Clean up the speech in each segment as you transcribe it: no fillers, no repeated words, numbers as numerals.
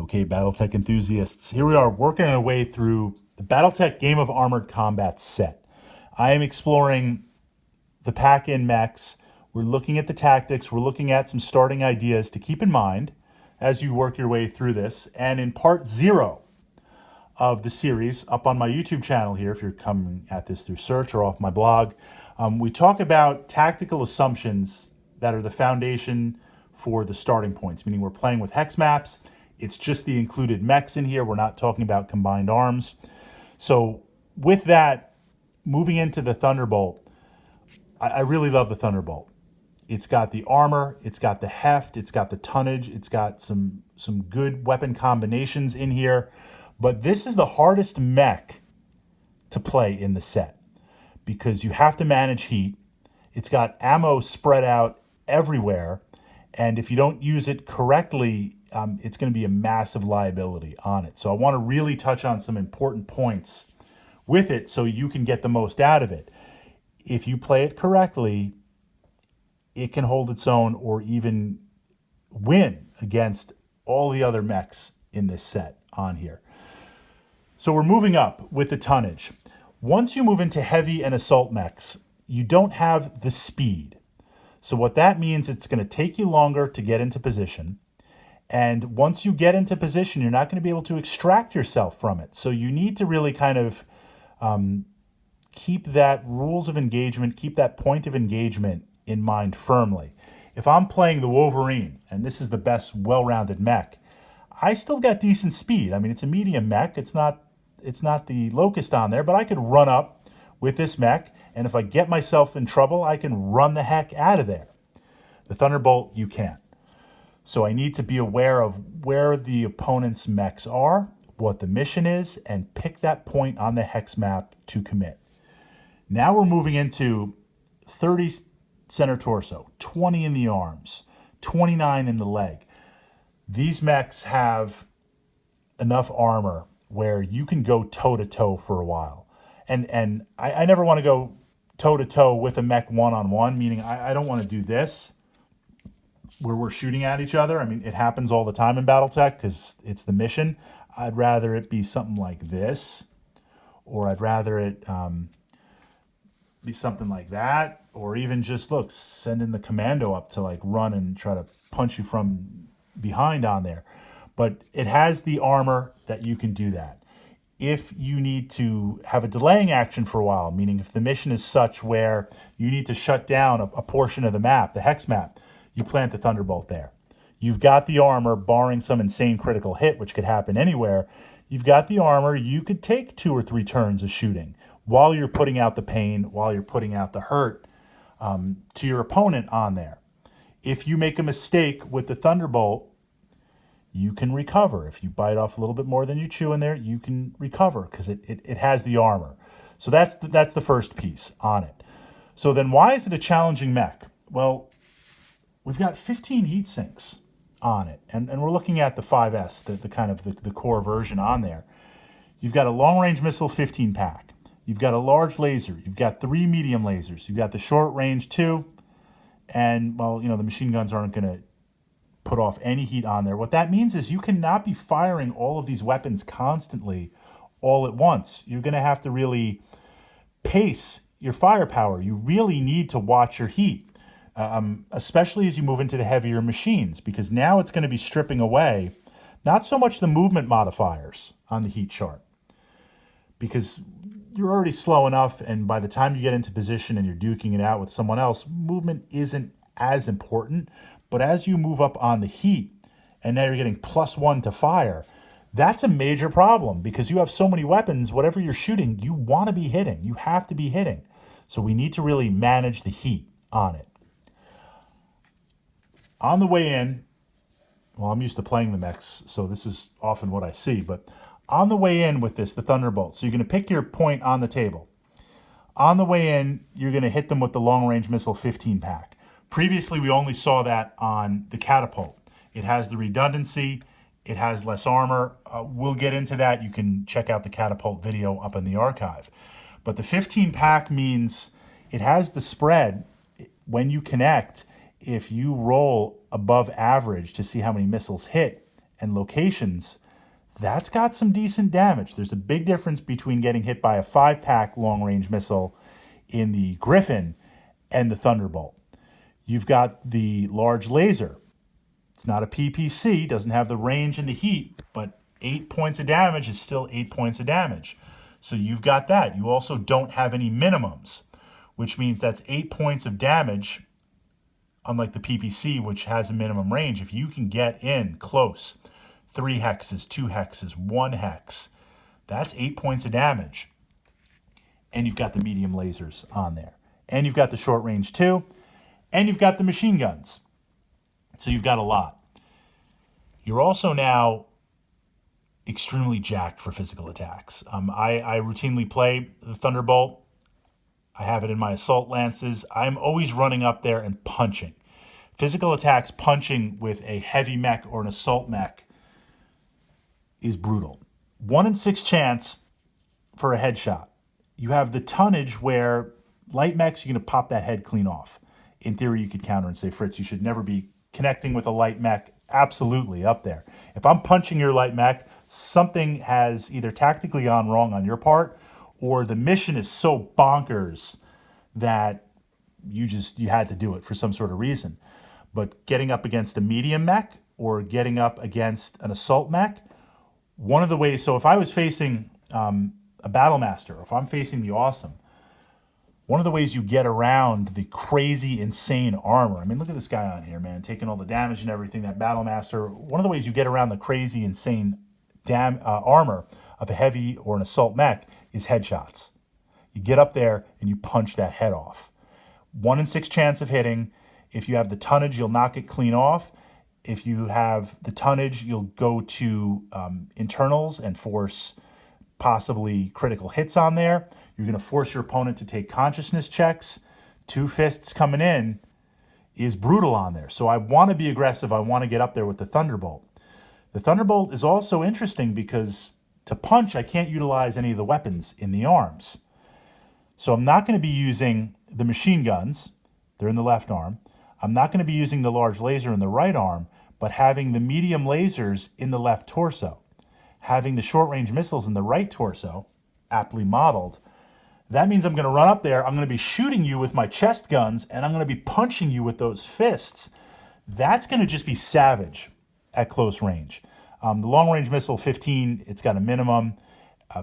Okay, Battletech enthusiasts, here we are working our way through the Battletech Game of Armored Combat set. I am exploring the pack-in mechs. We're looking at the tactics. We're looking at some starting ideas to keep in mind as you work your way through this. And in part 0 of the series, up on my YouTube channel here, if you're coming at this through search or off my blog, we talk about tactical assumptions that are the foundation for the starting points, meaning we're playing with hex maps. It's just the included mechs in here. We're not talking about combined arms. So with that, moving into the Thunderbolt, I really love the Thunderbolt. It's got the armor, it's got the heft, it's got the tonnage, it's got some good weapon combinations in here. But this is the hardest mech to play in the set because you have to manage heat. It's got ammo spread out everywhere. And if you don't use it correctly, it's going to be a massive liability on it. So I want to really touch on some important points with it so you can get the most out of it. If you play it correctly, it can hold its own or even win against all the other mechs in this set on here. So we're moving up with the tonnage. Once you move into heavy and assault mechs, you don't have the speed. So what that means, it's going to take you longer to get into position. And once you get into position, you're not going to be able to extract yourself from it. So you need to really kind of keep that rules of engagement, keep that point of engagement in mind firmly. If I'm playing the Wolverine, and this is the best well-rounded mech, I still got decent speed. I mean, it's a medium mech. It's not the Locust on there, but I could run up with this mech, and if I get myself in trouble, I can run the heck out of there. The Thunderbolt, you can't. So I need to be aware of where the opponent's mechs are, what the mission is, and pick that point on the hex map to commit. Now we're moving into 30 center torso, 20 in the arms, 29 in the leg. These mechs have enough armor where you can go toe-to-toe for a while. And I never want to go toe-to-toe with a mech one-on-one, meaning I don't want to do this where we're shooting at each other. I mean, it happens all the time in Battletech because it's the mission. I'd rather it be something like this, or I'd rather it be something like that, or even just, look, sending the commando up to like run and try to punch you from behind on there. But it has the armor that you can do that. If you need to have a delaying action for a while, meaning if the mission is such where you need to shut down a portion of the map, the hex map, you plant the Thunderbolt there. You've got the armor, barring some insane critical hit, which could happen anywhere. You've got the armor. You could take 2 or 3 turns of shooting while you're putting out the pain, while you're putting out the hurt to your opponent on there. If you make a mistake with the Thunderbolt, you can recover. If you bite off a little bit more than you chew in there, you can recover because it has the armor. So that's the first piece on it. So then why is it a challenging mech? Well, we've got 15 heat sinks on it, and we're looking at the 5S, the kind of the core version on there. You've got a long-range missile 15 pack. You've got a large laser. You've got 3 medium lasers. You've got the short-range 2, and, well, you know, the machine guns aren't going to put off any heat on there. What that means is you cannot be firing all of these weapons constantly all at once. You're going to have to really pace your firepower. You really need to watch your heat. Especially as you move into the heavier machines, because now it's going to be stripping away not so much the movement modifiers on the heat chart, because you're already slow enough, and by the time you get into position and you're duking it out with someone else, movement isn't as important. But as you move up on the heat, and now you're getting +1 to fire, that's a major problem, because you have so many weapons. Whatever you're shooting, you want to be hitting. You have to be hitting. So we need to really manage the heat on it. On the way in, well, I'm used to playing the mechs, so this is often what I see, but on the way in with this, the Thunderbolt, so you're going to pick your point on the table. On the way in, you're going to hit them with the long-range missile 15 pack. Previously, we only saw that on the catapult. It has the redundancy, it has less armor. We'll get into that. You can check out the catapult video up in the archive. But the 15 pack means it has the spread when you connect. If you roll above average to see how many missiles hit and locations, that's got some decent damage. There's a big difference between getting hit by a 5-pack long-range missile in the Griffin and the Thunderbolt. You've got the large laser. It's not a PPC, doesn't have the range and the heat, but 8 points of damage is still 8 points of damage. So you've got that. You also don't have any minimums, which means that's 8 points of damage, unlike the PPC, which has a minimum range. If you can get in close, 3 hexes, 2 hexes, 1 hex, that's 8 points of damage. And you've got the medium lasers on there. And you've got the short range too. And you've got the machine guns. So you've got a lot. You're also now extremely jacked for physical attacks. I routinely play the Thunderbolt. I have it in my assault lances. I'm always running up there and punching. Physical attacks punching with a heavy mech or an assault mech is brutal. 1 in 6 chance for a headshot. You have the Tonnage where light mechs, you're going to pop that head clean off. In theory, you could counter and say, Fritz, you should never be connecting with a light mech. Absolutely up there. If I'm punching your light mech, something has either tactically gone wrong on your part, or the mission is so bonkers that you had to do it for some sort of reason. But getting up against a medium mech or getting up against an assault mech, one of the ways, so if I was facing a Battle Master, if I'm facing the Awesome, one of the ways you get around the crazy, insane armor, I mean, look at this guy on here, man, taking all the damage and everything, that Battle Master, one of the ways you get around the crazy, insane armor of a heavy or an assault mech is headshots. You get up there and you punch that head off. 1 in 6 chance of hitting. If you have the Tonnage, you'll knock it clean off. If you have the Tonnage, you'll go to internals and force possibly critical hits on there. You're going to force your opponent to take consciousness checks. 2 fists coming in is brutal on there. So I want to be aggressive. I want to get up there with the Thunderbolt. The Thunderbolt is also interesting because to punch, I can't utilize any of the weapons in the arms. So I'm not going to be using the machine guns. They're in the left arm. I'm not going to be using the large laser in the right arm, but having the medium lasers in the left torso. Having the short-range missiles in the right torso, aptly modeled. That means I'm going to run up there, I'm going to be shooting you with my chest guns, and I'm going to be punching you with those fists. That's going to just be savage at close range. The long-range missile 15, it's got a minimum.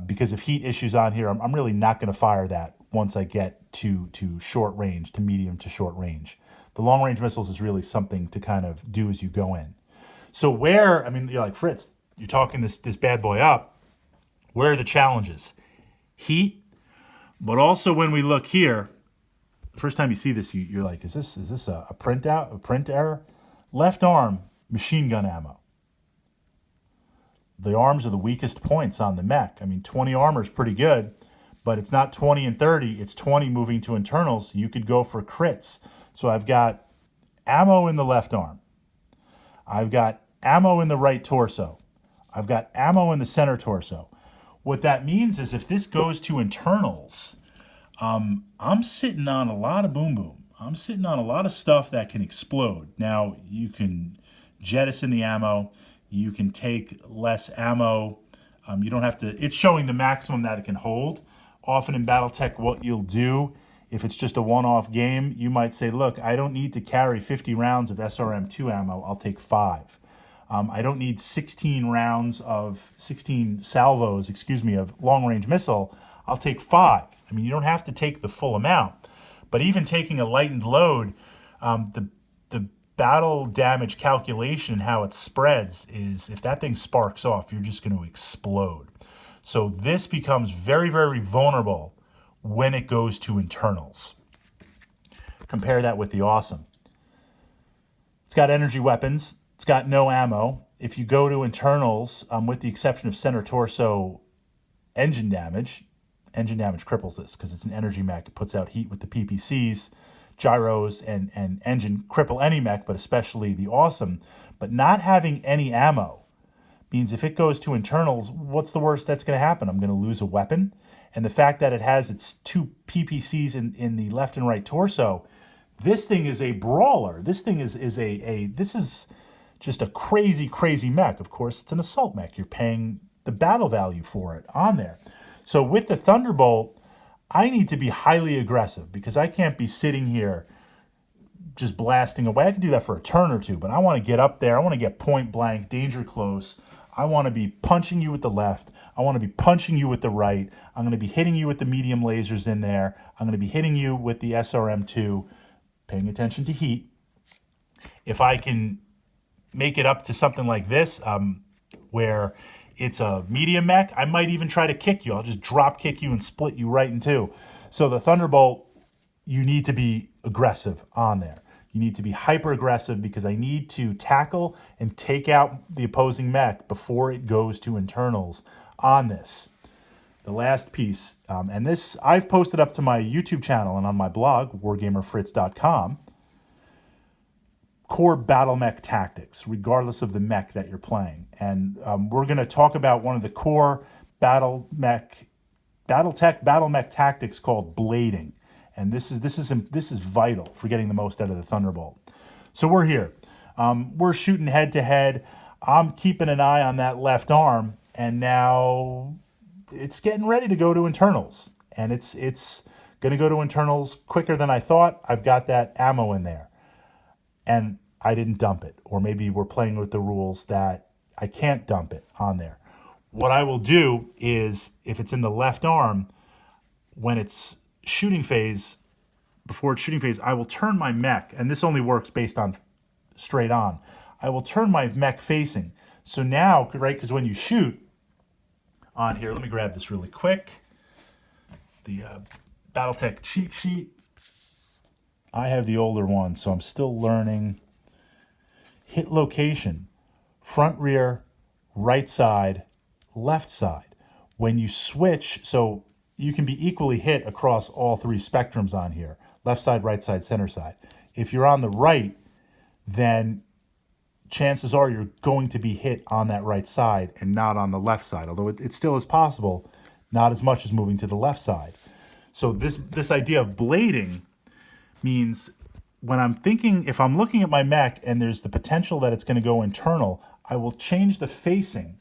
Because of heat issues on here, I'm really not going to fire that once I get to short range, to medium to short range. The long-range missiles is really something to kind of do as you go in. So where, I mean, you're like, Fritz, you're talking this bad boy up. Where are the challenges? Heat, but also when we look here, the first time you see this, you're like, is this a print error? Left arm, machine gun ammo. The arms are the weakest points on the mech. I mean, 20 armor is pretty good, but it's not 20 and 30. It's 20 moving to internals. You could go for crits. So I've got ammo in the left arm. I've got ammo in the right torso. I've got ammo in the center torso. What that means is if this goes to internals, I'm sitting on a lot of boom boom. I'm sitting on a lot of stuff that can explode. Now, you can jettison the ammo. You can take less ammo. You don't have to, it's showing the maximum that it can hold. Often in Battletech, what you'll do, if it's just a one-off game, you might say, look, I don't need to carry 50 rounds of SRM2 ammo. I'll take 5. I don't need 16 salvos, of long-range missile. I'll take 5. I mean, you don't have to take the full amount. But even taking a lightened load, the battle damage calculation, how it spreads, is if that thing sparks off, you're just going to explode. So this becomes very, very vulnerable when it goes to internals. Compare that with the Awesome. It's got energy weapons. It's got no ammo. If you go to internals, with the exception of center torso engine damage cripples this because it's an energy mech. It puts out heat with the PPCs. Gyros and engine cripple any mech, but especially the Awesome. But not having any ammo means if it goes to internals, what's the worst that's going to happen? I'm going to lose a weapon. And the fact that it has its 2 PPCs in the left and right torso, this thing is a brawler. This thing is just a crazy, crazy mech. Of course, it's an assault mech. You're paying the battle value for it on there. So with the Thunderbolt, I need to be highly aggressive because I can't be sitting here just blasting away. I can do that for a turn or two, but I want to get up there. I want to get point blank, danger close. I want to be punching you with the left. I want to be punching you with the right. I'm going to be hitting you with the medium lasers in there. I'm going to be hitting you with the SRM2, paying attention to heat. If I can make it up to something like this, where it's a medium mech, I might even try to kick you. I'll just drop kick you and split you right in two. So the Thunderbolt, you need to be aggressive on there. You need to be hyper aggressive because I need to tackle and take out the opposing mech before it goes to internals on this. The last piece, and this I've posted up to my YouTube channel and on my blog, wargamerfritz.com, core battle mech tactics, regardless of the mech that you're playing. And we're going to talk about one of the core Battletech battle mech tactics called blading. And this is vital for getting the most out of the Thunderbolt. So we're here. We're shooting head to head. I'm keeping an eye on that left arm, and now it's getting ready to go to internals. And it's going to go to internals quicker than I thought. I've got that ammo in there. And I didn't dump it. Or maybe we're playing with the rules that I can't dump it on there. What I will do is, if it's in the left arm, when it's shooting phase, before it's shooting phase, I will turn my mech, and this only works based on straight on. I will turn my mech facing. So now, right, because when you shoot on here, let me grab this really quick. The Battletech cheat sheet. I have the older one, so I'm still learning. Hit location, front, rear, right side, left side. When you switch, so you can be equally hit across all three spectrums on here. Left side, right side, center side. If you're on the right, then chances are you're going to be hit on that right side and not on the left side. Although it still is possible, not as much as moving to the left side. So this idea of blading means when I'm thinking, if I'm looking at my mech and there's the potential that it's going to go internal, I will change the facing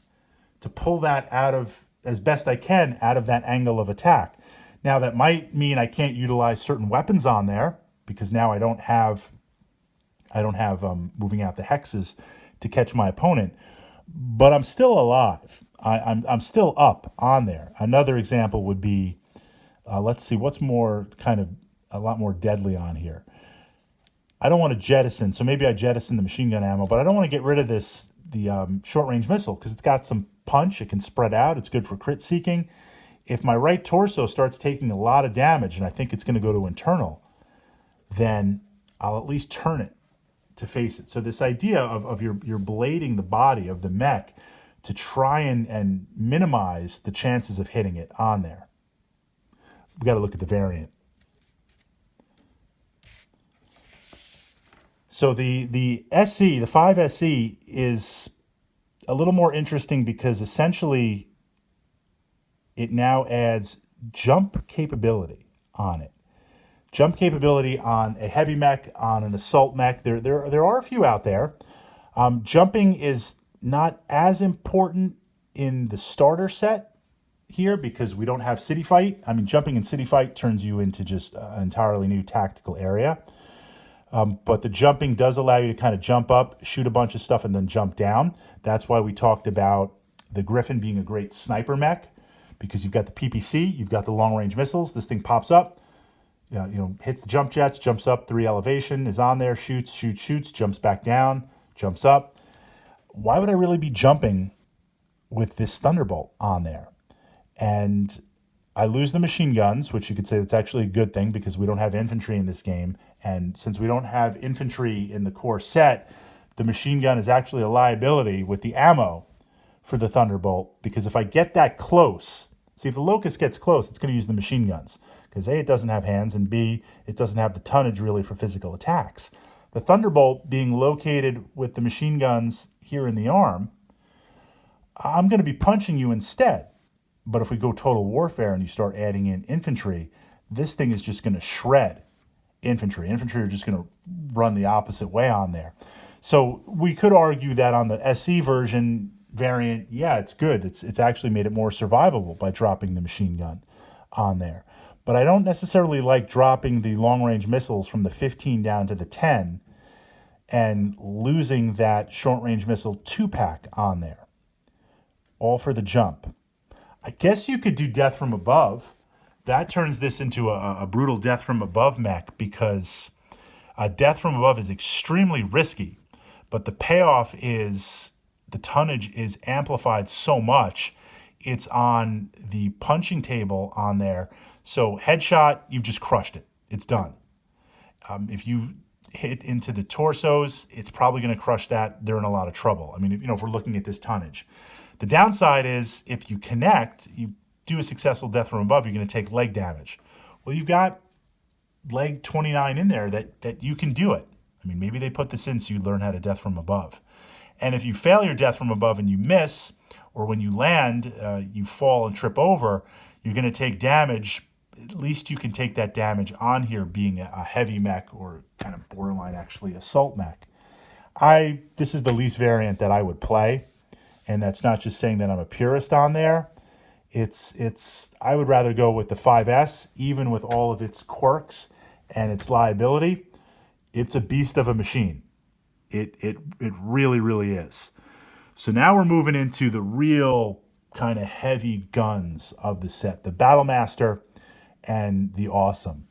to pull that out of, as best I can, out of that angle of attack. Now that might mean I can't utilize certain weapons on there because now I don't have moving out the hexes to catch my opponent, but I'm still alive. I'm still up on there. Another example would be, let's see, what's more kind of a lot more deadly on here. I don't want to jettison, so maybe I jettison the machine gun ammo, but I don't want to get rid of the short-range missile because it's got some punch. It can spread out. It's good for crit seeking. If my right torso starts taking a lot of damage and I think it's going to go to internal, then I'll at least turn it to face it. So this idea of you're blading the body of the mech to try and minimize the chances of hitting it on there. We got to look at the variant. So the SE, the 5 SE, is a little more interesting because essentially it now adds jump capability on it. Jump capability on a heavy mech, on an assault mech. There are a few out there. Jumping is not as important in the starter set here because we don't have city fight. I mean, jumping in city fight turns you into just an entirely new tactical area. But the jumping does allow you to kind of jump up, shoot a bunch of stuff, and then jump down. That's why we talked about the Griffin being a great sniper mech, because you've got the PPC, you've got the long-range missiles. This thing pops up, hits the jump jets, jumps up 3 elevation, is on there, shoots, jumps back down, jumps up. Why would I really be jumping with this Thunderbolt on there? And I lose the machine guns, which you could say that's actually a good thing because we don't have infantry in this game. And since we don't have infantry in the core set, the machine gun is actually a liability with the ammo for the Thunderbolt. Because if I get that close, see, if the Locust gets close, it's going to use the machine guns. Because A, it doesn't have hands, and B, it doesn't have the tonnage really for physical attacks. The Thunderbolt being located with the machine guns here in the arm, I'm going to be punching you instead. But if we go total warfare and you start adding in infantry, this thing is just going to shred infantry. Infantry are just going to run the opposite way on there. So we could argue that on the SC version variant, yeah, it's good. It's actually made it more survivable by dropping the machine gun on there. But I don't necessarily like dropping the long range missiles from the 15 down to the 10 and losing that short range missile 2-pack on there, all for the jump. I guess you could do death from above. That turns this into a brutal death from above mech, because death from above is extremely risky, but the payoff is the tonnage is amplified so much. It's on the punching table on there. So headshot, you've just crushed it. It's done. If you hit into the torsos, it's probably going to crush that. They're in a lot of trouble. I mean, if we're looking at this tonnage. The downside is if you connect, you do a successful death from above, you're going to take leg damage. Well, you've got leg 29 in there that you can do it. I mean, maybe they put this in so you learn how to death from above. And if you fail your death from above and you miss, or when you land, you fall and trip over, you're going to take damage. At least you can take that damage on here being a heavy mech, or kind of borderline actually assault mech. This is the least variant that I would play. And that's not just saying that I'm a purist on there. I would rather go with the 5S, even with all of its quirks and its liability. It's a beast of a machine. It really, really is. So now we're moving into the real kind of heavy guns of the set, the Battlemaster and the Awesome.